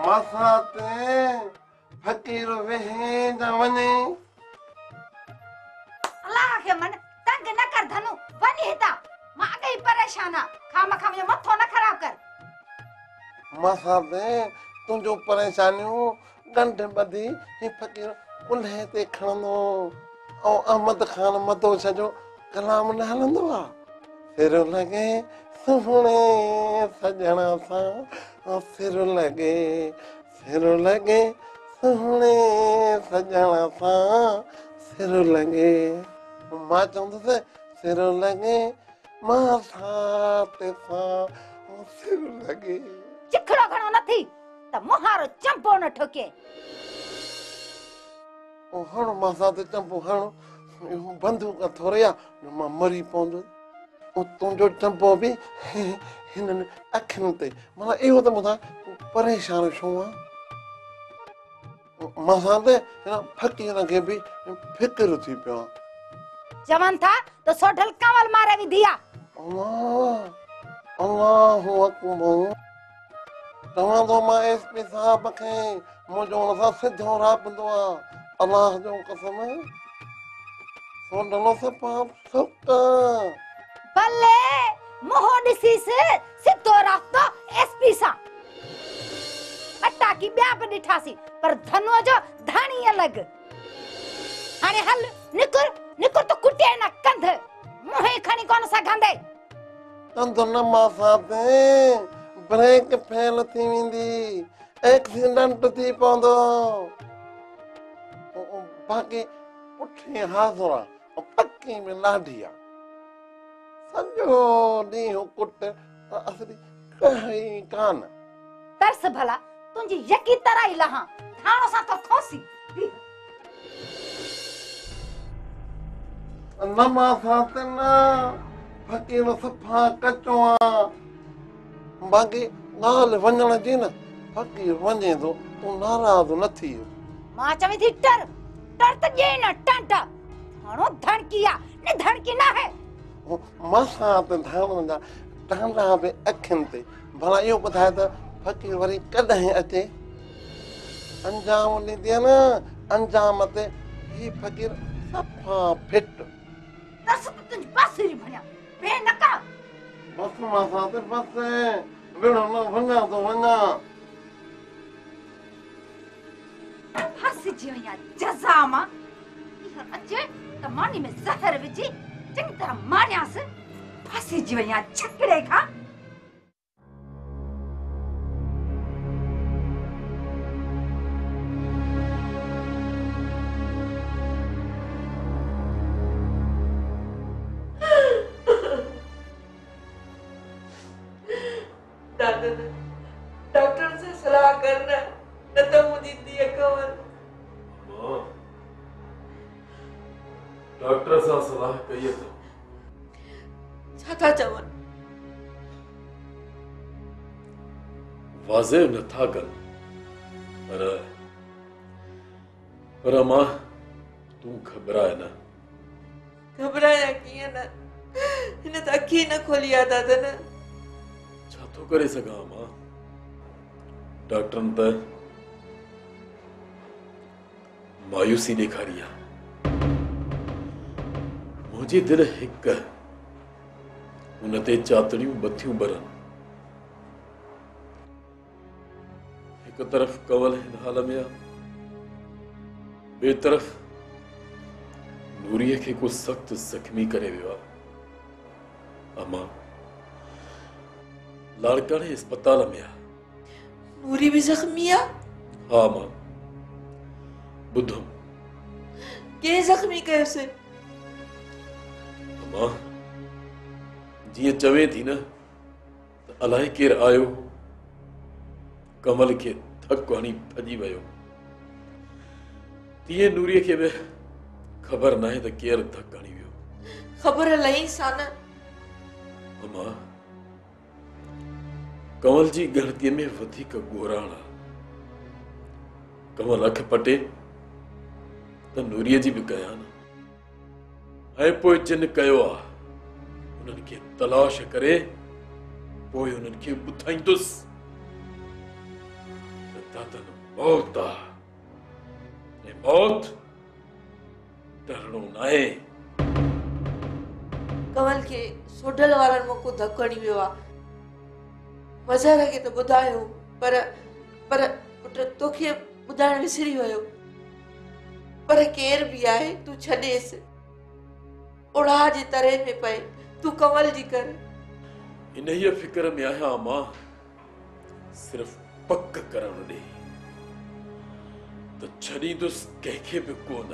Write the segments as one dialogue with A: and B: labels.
A: मसाते फकीर वेहे जा वने
B: अल्लाह के मन तंग न कर धनु वनी हिता मां गई परेशाना खाम खाम ये मथो न खराब कर
A: मसाते तुंजो परेशानियों गंढ बदी ही फकीर कुल्हे ते खणंदो ओ अहमद खान मदो सजो कलाम न हलंदो आ सिर लगे सुहणे सजणा सा सिर लगे सुहणे सजणा सा सिर लगे मां चवंदुसि सिर लगे मां साते सा सिर लगे
B: चिखड़ो घणो नथी त मुहारो चंपो न ठोके
A: ओ हण मां साते चंपो हण बंदूक थोरिया मां मरी पवंदो ओ तुंहिंजो चंपो बि हिननि अखियुनि ते माना इहो त ॿुधाए परेशान छो आहे मां साते हिन फ़क़ीर खे बि फिक्र थी पियो आहे
B: जवन था तो सोढल कंवल मारे भी दिया
A: अल्लाहु अकबर तव्हां तो मां एसपी साहब खे मुंहिंजो हुन सां सिधो राबंदो आहे अल्लाह जो कसम सोढलो सफ़ा सुका
B: भले मोहो ॾिसीस सिधो रास्तो एसपी सा अटा की ॿिया बि ॾिठासी पर धनुअ जो धाणी अलग हाणे हल निकुर निकुर तो कुटिया न कंध मुंहे खणी कोन सघंदे
A: कंध न मां साथे ब्रेक फेल थी वेंदी एक्सीडेंट थी पवंदो बाक़ी पुठे हाज़ुरा पक्की में लाठी आहे सॼो ॾींहुं कुट असली कही कान
B: तरस भला तुंहिंजी यकी तरह ई लहा थाणो सां तो खोसी
A: न मां साथे न फ़क़ीर सफ़ा कचो आहे बाक़ी ॻाल्हि वञण जी न फ़क़ीर वञे थो तूं नाराज़ न थी
B: मां चवी थी टर टर त ॼे न टांटा थाणो धड़की आ न धड़की न है
A: मसां त धाणनि जा टांडा बि अखियुनि ते भला इहो ॿुधाए त फ़क़ीर वरी कॾहिं अचे अंजाम ॾींदी न अंजाम ते ही फ़क़ीर सफ़ा फिट
B: तरस तो तुंहिंजी बासुरी भणिया बे न का
A: बस मां साथे बस विढ़ो न वञा थो वञा
B: फांसी जी वया जज़ा मां इहो अचे त मानी में ज़हर विझी चंगी तरह मारियास फांसी जी वया छकड़े खां
C: डॉक्टर से सलाह करना न तो मुझे दिए कवर
D: डॉक्टर से सलाह कहिए तो
C: छाता चवन
D: वाज़े न था कन पर मां तू घबराए न
C: घबराया किए न इन त अखी न खोलिया दादा न
D: छातो करे सघां मां डॉक्टरन त मायूसी ॾेखारी आहे मुंहिंजी दिलि हिक हुन ते चातड़ियूं बथियूं भरनि हिक तरफ़ कंवल हिन हाल में आहे ॿिए तरफ़ नूरीअ खे को सख़्त ज़ख़्मी करे वियो आहे अमा लाड़काणे अस्पताल में आहे
C: नूरी भी जख्मी है
D: हाँ मां बुधम
C: के जख्मी कैसे
D: मां जीअं चवे थी न त अलाए केर आयो कमल खे थक हणी भॼी वियो तीअं नूरीअ खे बि ख़बर नाहे त केर थक हणी वियो
C: खबर लही सान
D: अमा कंवल जी गणतीअ में वधीक ॻोराण आहे कंवल अख पटे त नूरीअ जी बि कयां न ऐं पोइ जिन कयो आहे उन्हनि खे तलाश करे पोइ उन्हनि खे ॿुधाईंदुसि त दादन मौत आ ऐं मौत डरणो नाहे।
C: कमल खे सोडल वारनि मोको धकु हणी वियो आहे। मज़ार खे त ॿुधायो पर पर पुट तोखे ॿुधाइण विसरी वियो। पर केर बि आहे तूं छॾेसि, उड़ा जे तरे में पए, तूं कमल जी कर।
D: इन ही फिक्र में आहियां मां, सिर्फ पक करण ॾे त छॾींदुसि कंहिंखे बि कोन।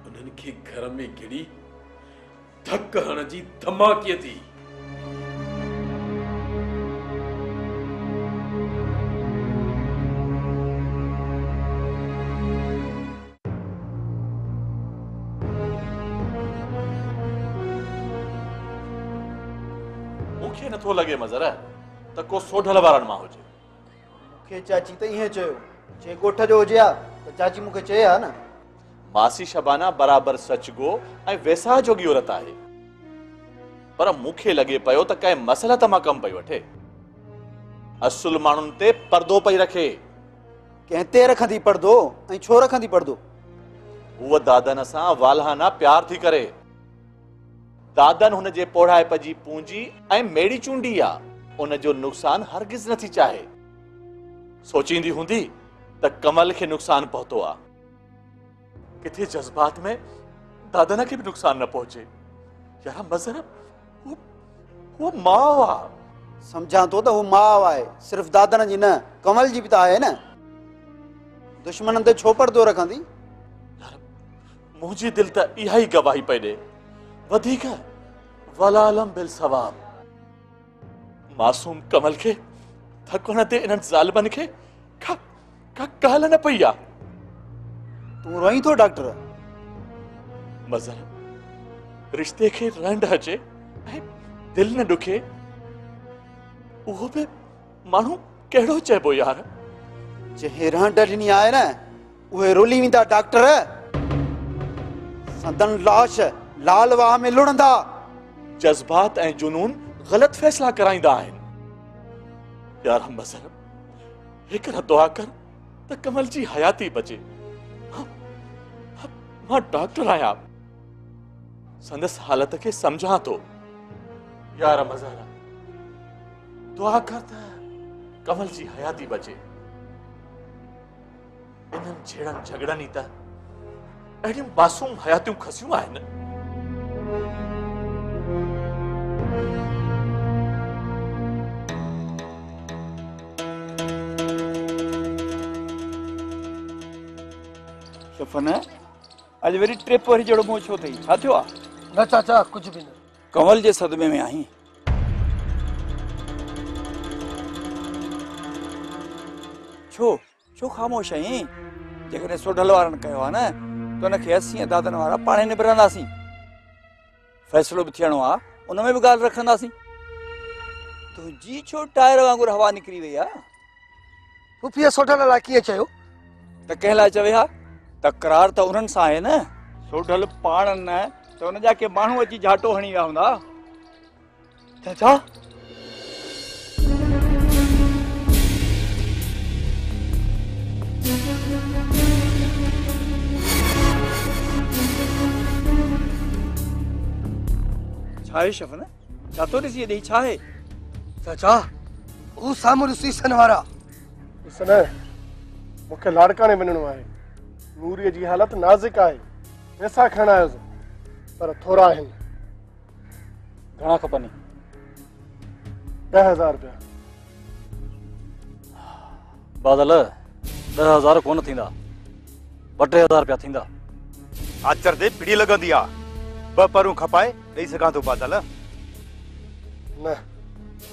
D: उन्हनि खे घर में घिड़ी धक हण जी धमाकीअ थी।
E: मूंखे नथो लॻे मज़र त को सोढल वारनि मां हुजे।
F: मूंखे चाची त ईअं चयो, जे ॻोठ जो हुजे हा त चाची मूंखे चए हा न।
E: मासी शबाना बराबर सच गो ऐं वेसा जोगी औरत आहे, पर मूंखे लॻे पियो त कंहिं मसलत मां कमु पई वठे। असुल माण्हुनि ते पर्दो पई रखे।
F: कंहिं ते रखंदी पर्दो ऐं छो रखंदी पर्दो?
E: हूअ दादन सां वालहाना प्यार थी करे। दादन हुन जे पोढ़ाइप जी पूंजी ऐं मेड़ी चूंडी आहे। उन जो नुक़सान हरगिज़ नथी चाहे। सोचींदी हूंदी त कमल खे नुक़सान पहुतो आहे, किथे जज़्बात में दादन खे बि नुक़सान न पहुचे। यार मज़र वो माउ आहे।
F: सम्झां थो त हू माउ आहे, सिर्फ़ दादन जी न, कमल जी बि त आहे न। दुश्मननि ते छो पर्दो रखंदी?
E: यार मुंहिंजी दिलि त इहा ई गवाही पई ॾे, वधीक वलालम बिल सवाब। मासूम कमल खे थकण ते इन्हनि ज़ालिमनि खे का ॻाल्हि न पई आहे।
F: तूं रोई थो डॉक्टर?
E: मज़र रिश्ते खे रंड अचे ऐं दिलि न ॾुखे, उहो बि माण्हू कहिड़ो चइबो यार।
F: जंहिं रहंड ॾिनी आहे न, उहे रुली वेंदा डॉक्टर। संदन लाश लाल वाह में लुणंदा।
E: जज़्बात ऐं जुनून ग़लत फ़ैसिला कराईंदा आहिनि। यार मज़र हिकु दुआ कर त कमल जी हयाती बचे। मां डॉक्टर आहियां, संदसि हालत खे सम्झां थो। यार मज़र दुआ कर त कमल जी हयाती बचे। इन्हनि छेड़नि झगड़नि त अहिड़ियूं मासूम हयातियूं खसियूं आहिनि।
G: सफ़न अॼु वरी ट्रिप वरी जहिड़ो मुंहुं छो अथई? छा थियो आहे?
H: न चाचा कुझु बि न।
G: कमल जे सदमे में आहीं? छो छो ख़ामोश आहीं? जेकॾहिं सोढल वारनि कयो आहे न त हुनखे असीं ऐं दादन वारा पाणे निबरंदासीं। फ़ैसिलो बि थियणो आहे, उन में बि ॻाल्हि रखंदासीं। तुंहिंजी छो टायर वांगुरु हवा निकिरी वई आहे?
H: पुफीअ सोढल लाइ कीअं चयो?
G: त कंहिं लाइ चवे हा? तकरार त उन्हनि सां आहे न। सोढल पाण न त हुन जा के माण्हू अची झाटो हणी विया हूंदा।
H: चाचा
G: छा आहे शफ़न? छा थो ॾिसी ॾेई? छा आहे?
H: चाचा हू साम्हूं ॾिसी सन वारा। ॾिस न, मूंखे लाड़काणे वञिणो आहे। नूरीअ जी हालत नाज़ुक आहे। पैसा खणण आयुसि पर थोरा आहिनि।
G: घणा खपनि?
H: 10,000 रुपया।
I: बादल 10,000 कोन थींदा, 2-3,000 रुपया थींदा।
J: आचर ते पिड़ी लॻंदी आहे। 2 परूं खपाए ॾेई सघां थो बादल।
H: न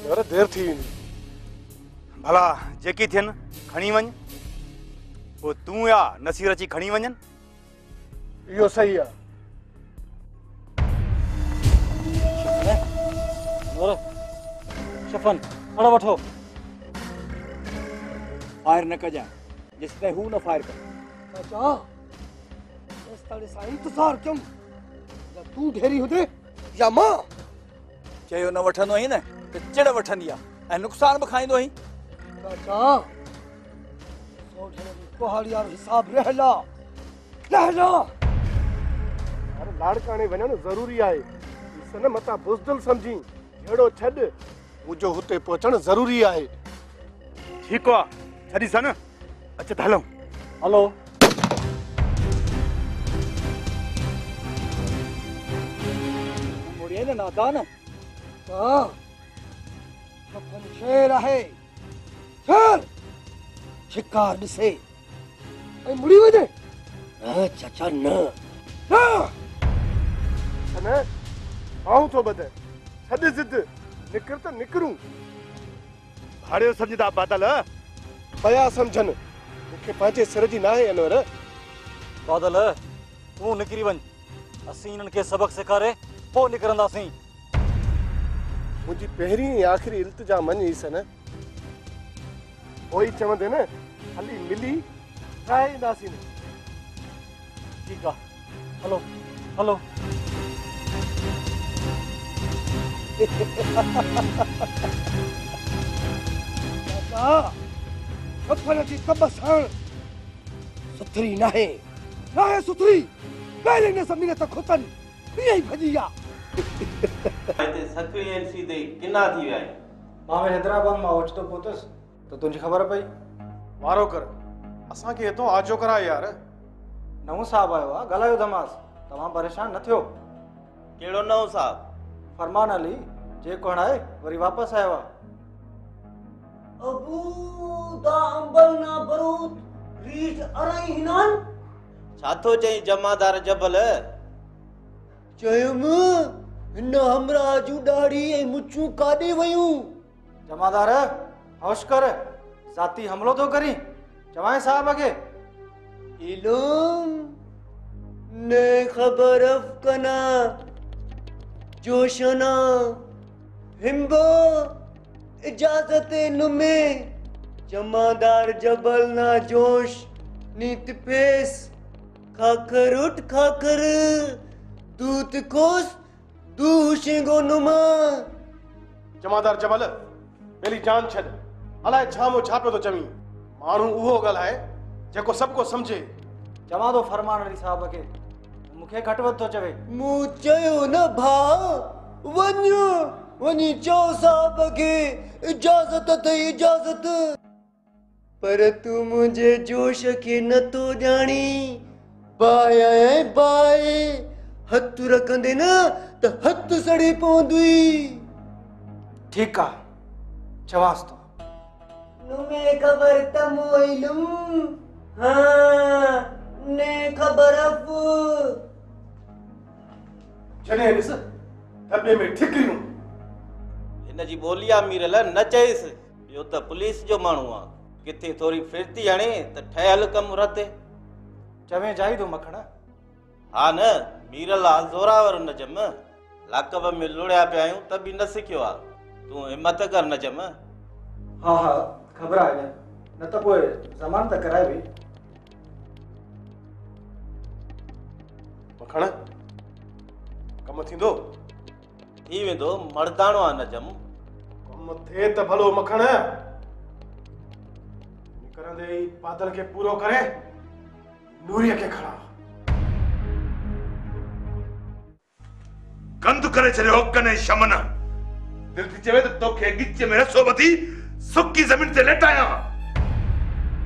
H: यार देर थी वेंदी।
J: भला जेकी थियनि खणी वञ, पोइ तूं या नसीर अची खणी वञनि।
H: इहो सही आहे।
G: शफ़न खणो वठो। फायर न कजां जेसिताईं हू न फायर करे।
H: चाचा बस ताड़े सां इंतज़ार कयमि त तूं ढेरी हुजे या मां।
G: चयो न वठंदो आहीं न त चिड़ वठंदी आहे ऐं नुक़सान बि खाईंदो आहीं।
H: चाचा पहाड़ियार हिसाब रहला रहला अरे लाड़काणे वञण ज़रूरी आहे सन मता बुज़दिल समझी हेड़ो छॾ मुंहिंजो हुते पहुचण ज़रूरी आहे
J: ठीकु आहे छॾी सन अच त हलूं
I: हलो
H: मुड़िए न नादान हाँ खपन शेर आहे शेर शिकार ॾिसे ऐं मुड़ी वञे न चाचा न न आऊं थो ॿध छॾ ज़िद निकिर त निकिरूं
J: भाड़ियो सम्झदा बादल
H: बया सम्झनि मूंखे पंहिंजे सिर जी नाहे अनवर
I: बादल तूं निकिरी वञ असीं इन्हनि खे सबक सेखारे पोइ निकिरंदासीं
H: मुंहिंजी पहिरीं ऐं आख़िरी इल्तिजा मञ ईसन पोइ चवंदे न हली मिली ठाहे ईंदासीं
I: ठीकु आहे हलो हलो
H: खपन जी कब साण सुथरी नाहे नाहे सुथरी पहले ने ज़मीन त खुतन ईअं ई भॼी आ
K: हिते सकरी ऐं सीधे किना थी विया आहिनि
F: मां हैदराबाद मां ओचितो पहुतुसि त तुंहिंजी ख़बर पई
H: वारो कर असांखे हितां आजो कराए यार
F: नओं साहब आयो आहे ॻाल्हायो दमास तव्हां परेशान न थियो
K: कहिड़ो नओं साहब
F: फरमान अली जेको हाणे वरी वापसि आयो आहे
L: अबू दा अंबल ना बरूद रीठ अराई हिनान
K: छा थो चई जमादार जबल
L: चयुम हिन हमरा जूं ॾाढ़ी ऐं मुछूं काॾे वयूं
F: जमादार होश कर ज़ाती हमलो थो करी चवाएं साहब खे
L: इल्म ने ख़बर अफ़कना जोशना हिम्बो इजाजत नुमे जमादार जबल ना जोश नीत पेस खाकर उठ खाकर दूत कोस दू शेंगो नुमा
H: जमादार जबल पहली जान छॾ अलाए छा मो छा पियो थो चवीं माण्हू उहो ॻाल्हाए जेको सभु को सम्झे
F: चवां थो फरमान अली साहब खे मूंखे घटि वधि थो चवे
L: मूं चयो न भाउ वञ वञी चओ साहब खे इजाज़त अथई इजाज़त पर तूं मुंहिंजे जोश खे नथो ॼाणी बाहि ऐं बाहि हथु रखंदे न त हथु सड़ी पवंदुई
F: ठीकु आहे चवांसि थो
L: नुमे ख़बर तमो इल्म हाँ ने ख़बर अफ़
H: जॾहिं ॾिस दॿे में ठिकरियूं
K: हिन जी ॿोली आहे मीरल न चइसि इहो त पुलिस जो माण्हू आहे किथे थोरी फिरती हणे त ठहियल कमु रथे
F: चवे जाई थो मखण
K: हा न मीरल आहे ज़ोरावर नजम लाकब में लुड़िया पिया आहियूं त बि न सिखियो आहे तूं हिमत कर नजम
F: हा हा घबराए न त पोइ ज़मानत कराए बि
H: मखण कमु थींदो
K: थी वेंदो मर्दाणो आहे नजम
H: कमु थिए त भलो मखण निकरंदे ई बादल खे पूरो करे नूरीअ खे खणा
M: गंद करे छॾियो कने शमन दिल थी चवे त तोखे गिच में रसो बधी सुकी ज़मीन ते लेटाया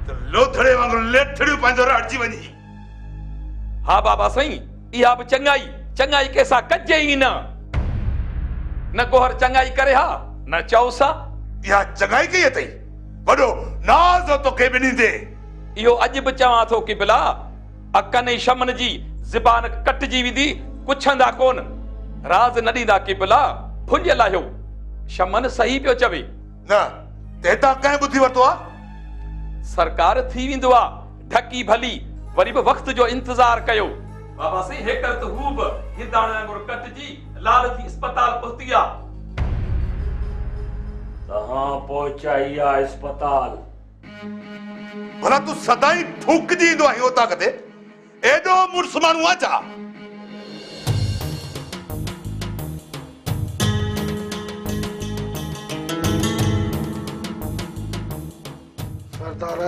M: त लोथड़े वांगुरु लेथड़ियूं पंहिंजो राटजी वञी
N: हा बाबा साईं इहा बि चङाई चङाई कंहिंसां कजे ई न कोहर चङाई करे हा न चौसा
M: इहा चङाई कई अथई वॾो नाज़ तोखे ॿिन्ही ते
N: इहो अॼु बि चवां थो कि बिला अकन ऐं शमन जी ज़बान कटिजी वेंदी पुछंदा कोन राज़ न ॾींदा कि बिला भुलियल आहियो शमन सही पियो चवे
M: न तेता कंहिं ॿुधी वरितो आहे
N: सरकार थी वेंदो आहे ढकी भली वरी बि वक़्त जो इंतज़ार कयो बाबा साईं हेकर त हू बि हिदाण वांगुरु कटिजी लाल थी अस्पताल पहुती आहे
D: तहां पहुचाई आहे अस्पताल
M: भला तूं सदाई फूकजी ईंदो आहीं उतां कदे एॾो मुड़ुस माण्हू आहे छा
H: सरदार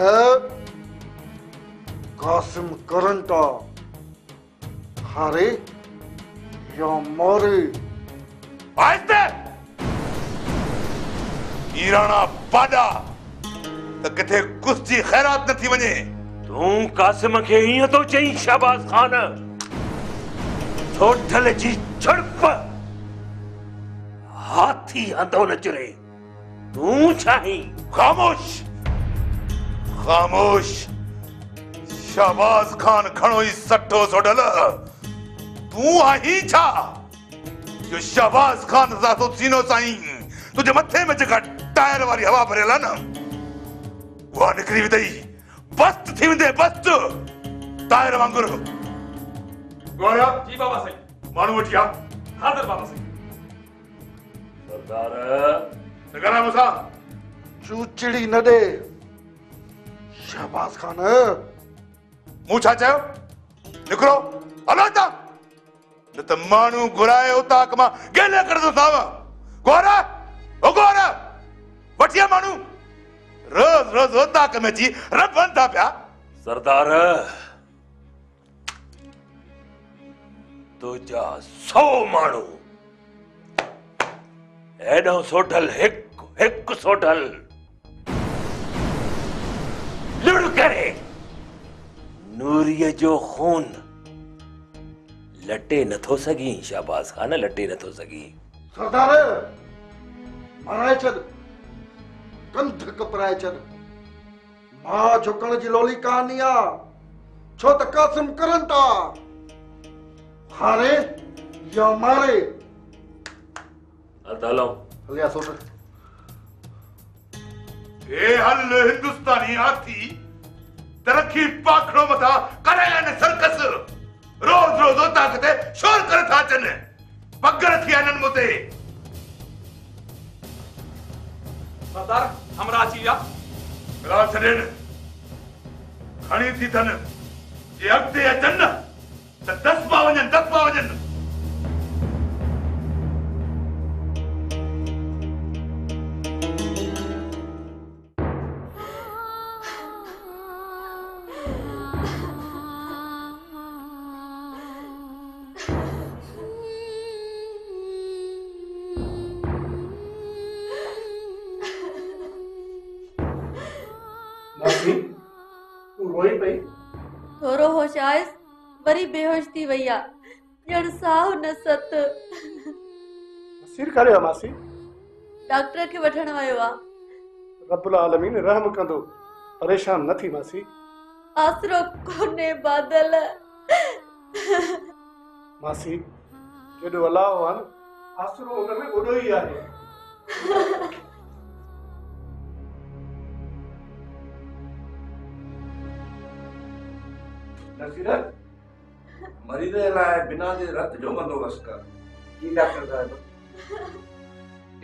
O: कासिम करंटा हारे या मारे
M: आहिस्ते ईराना पाडा त किथे कुछ जी खैरात न थी वञे।
P: तूं कासिम खे ईअं थो चई शहबाज खान? सोढल जी छड़प हाथी हथो न चुरे। तूं छाहीं?
M: खामोश खामोश। शहबाज खान खणो ई सठो सोडल। तू आही छा जो शहबाज खान सां तो सीनो साईं तुझे मथे में जेका टायर वारी हवा भरियल आहे न उहा निकिरी वेंदई। बस्त थी वेंदे बस्त टायर वांगुरु। गोया
N: जी बाबा साईं।
M: माण्हू वठी आ।
N: हाज़िर बाबा साईं।
P: सरदार
M: नगरा मुसा
O: चूचड़ी न दे शहबाज खान।
M: मूं छा चयो? निकिरो हलो हितां न त माण्हू घुराए उतां मां गेले करंदो साव। गोरा ओ गोरा वठी आ माण्हू रोज़ रोज़ उतां में अची रबनि था पिया।
P: सरदार तुझा 100 माण्हू एॾो सोढल हिकु सोढल लुड़ करे नूरीअ जो खून लटे नथो सघी। शहबाज खान लटे नथो सघी।
O: सरदार माराए छॾ कंध कपराए छॾ। मां झुकण जी लोली कहानी आ छो त कासिम करंटा हारे या मारे।
P: हलो
O: हलिया सोट।
M: ए हल हिंदुस्तानी हाथी तरक्की पाखड़ो मथा करे न सर्कस। रोज़ रोज़ उतां किथे शोर करे था अचनि। पगर थी आननि मुते।
N: सरदार हमरा अची विया।
M: रात छॾेनि खणी थी अथनि। जे अॻिते अचनि न त दसमा वञनि।
H: तू रोई पई?
C: थोरो होश आयसि वरी बेहोश थी वई आहे। ॼण साहु न सत।
H: सिर करे मासी
C: डॉक्टर खे वठण वियो आहे।
H: रब्बुल आलमीन रहम कंदो। परेशान न थी मासी।
C: आसरो कोने बादल।
H: मासी जेॾो अलाह आहे न आसरो उन में ओॾो ई आहे।
Q: नसीरत मरीज जे लाइ बिना जे रत जो बंदोबस्त कर। जी डॉक्टर साहब।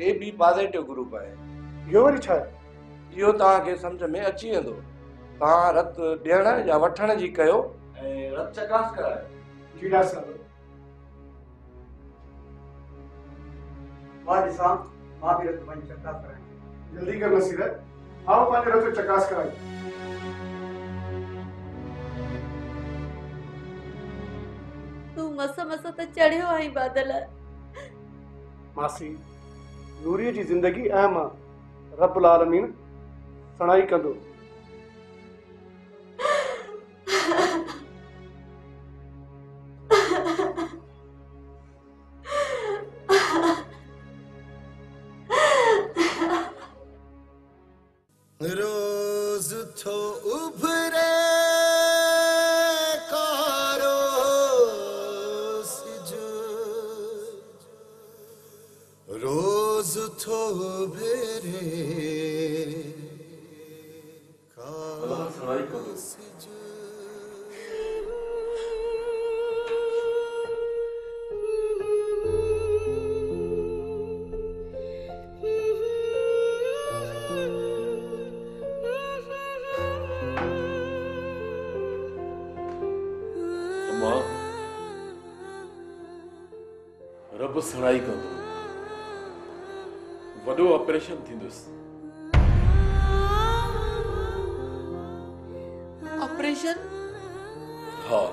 Q: AB पॉजिटिव ग्रुप आहे।
H: इहो वरी छा आहे?
Q: इहो तव्हांखे सम्झ में अची वेंदो। तव्हां रत ॾियण या वठण जी कयो ऐं रत चकास करायो।
H: जी डॉक्टर साहब।
F: मां ॾिसां मां बि रत वञी चकास करायां।
H: जल्दी कर नसीरत। आओ पंहिंजो रत चकास करायूं।
C: तू मस त चढ़ियो आई बादल।
H: मासी नूरीअ जी ज़िंदगी अहम आहे। रब्बुल आलमीन सणाई कंदो।
L: रोज थो उभरे कारो सिजो रोज थो उभरे कारो सिजो।
D: रब सणाई कंदो। वॾो ऑपरेशन थींदुसि।
C: ऑपरेशन?
D: हाँ,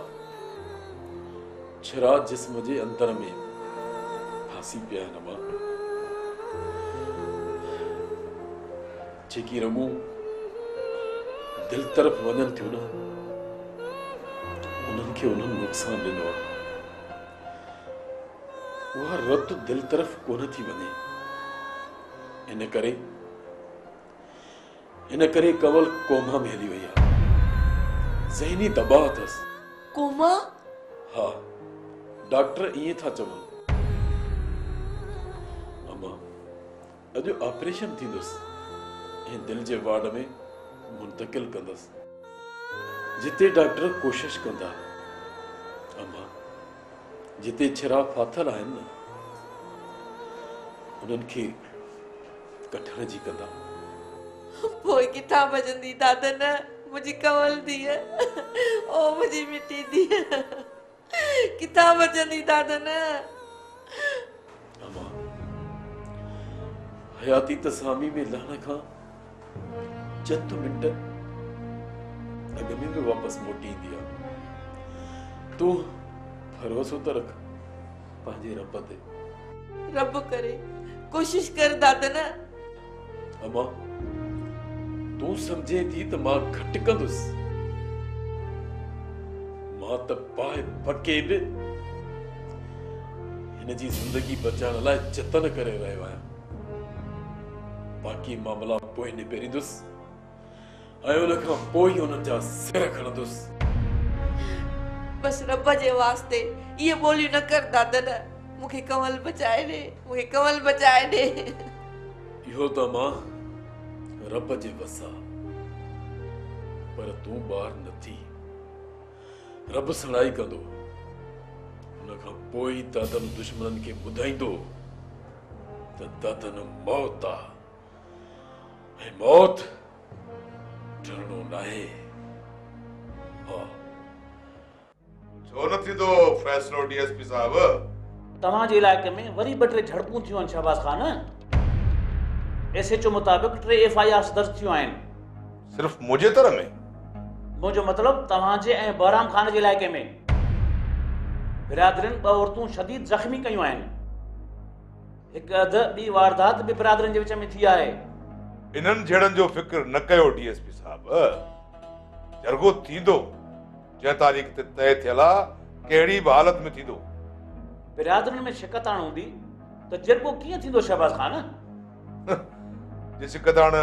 D: छिरा जिस्म जे अंदर में फांसी पिया है नमा। जेकी रगूं दिल तरफ वञनि थियूं न, उन्हनि खे उन्हनि नुक़सान ॾिनो आहे। उहा रत दिल तरफ कोन थी वञे। इन करे कंवल कोमा में हली वई आहे। ज़हनी दबाव अथसि।
C: कोमा?
D: हाँ, डॉक्टर इएं था चवनि। अम्मा, अॼु ऑपरेशन थींदुसि ऐं दिल जे वार्ड में मुंतकिल कंदसि, जिते डॉक्टर कोशिश कंदा। अम्मा, जिते छिरा फाथल आहिनि न, उन्हनि खे कठण जी कंदा।
C: पोइ किथां बचंदी दादन मुंहिंजी कंवल धीअ? ओ मुंहिंजी मिठी धीअ, किथां बचंदी दादन?
D: अम्मा, हयाती तसामी में लहण खां चंद मिंट अॻ में बि वापसि मोटी ईंदी आहे। तूं भरोसो त रख पंहिंजे रब ते।
C: रब करे कोशिश कर दादन।
D: अम्मा, तूं समझे थी त मां घटि कंदुसि? मां त पाए पके बि हिन जी ज़िंदगी बचाइण लाइ जतन करे रहियो आहियां। बाक़ी मामला पोइ निबेरींदुसि ऐं उन खां पोइ ई उन्हनि जा सिर खणंदुसि।
C: बस रब जे वास्ते ये बोली न कर दादन। मुखे कंवल बचाए दे, मुखे कंवल बचाए दे।
D: इहो त मां रब जे वसा, पर तूं ॿार नथी। रब सड़ाई कंदो, उन खां पोइ दादन दुश्मननि खे ॿुधाईंदो त दादन मौत आहे ऐं मौत डरणो नाहे। हाँ,
M: छो न थींदो फैसलो डीएसपी साहब?
R: तव्हांजे इलाइक़े में वरी ॿ टे झड़पूं थियूं आहिनि शहबाज खान। एसएचओ मुताबिक़ 3 FIRs दर्ज थियूं आहिनि।
M: सिर्फ मुंहिंजे तरह में?
R: मुंहिंजो मतिलबु तव्हांजे ऐं बहराम खान जे इलाइक़े में बिरादरियुनि 2 औरतूं शदीद ज़ख़्मी कयूं आहिनि। हिकु अधु ॿी वारदात बि बिरादरियुनि जे विच में थी आहे।
M: इन्हनि जहिड़नि जो फिक्र न कयो डीएसपी साहब। जरगो थींदो जंहिं तारीख़ ते तय थियल आहे, कहिड़ी बि हालत में थींदो।
R: बिरादरियुनि में शिकताण हूंदी त जरगो कीअं थींदो शहबाज खान?
M: जे शिकताण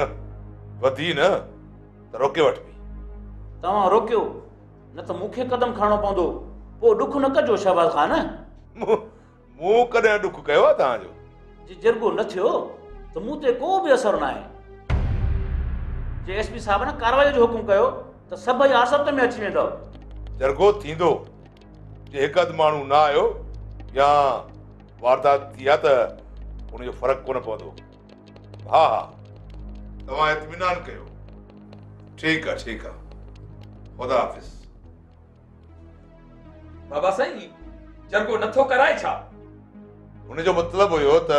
M: वधी न त रोके वठबी।
R: तव्हां रोकियो न त मूंखे कदम खणणो पवंदो। पोइ ॾुख न कजो शहबाज खान।
M: मूं कॾहिं ॾुख कयो आहे तव्हांजो?
R: जे जरगो न थियो त मूं ते को बि असरु न आहे। जे एसपी साहब ने कार्रवाई जो हुकुम कयो त सभई आसत में अची वेंदो।
M: जरगो थींदो जे हिकु अधु माण्हू न आयो या वारदात थी आहे त उनजो फ़र्क़ु कोन पवंदो। हा हा, तव्हां इत्मीनान कयो। ठीकु आहे, ठीकु आहे। खुदा हाफ़िज़।
N: बाबा साईं, जरगो नथो कराए छा?
M: उनजो मतिलबु हुयो त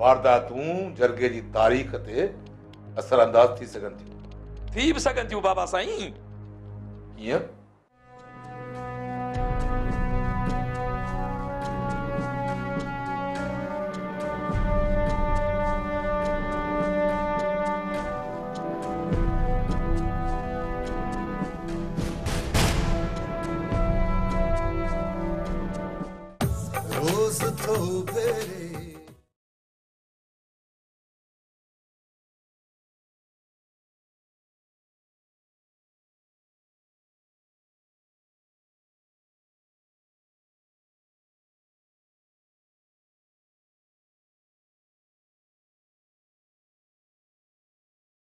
M: वारदातूं जरगे जी तारीख़ ते असरअंदाज थी सघनि थियूं।
N: थी बि सघनि थियूं बाबा साईं।
M: कीअं?
S: रोज़ तो बेरे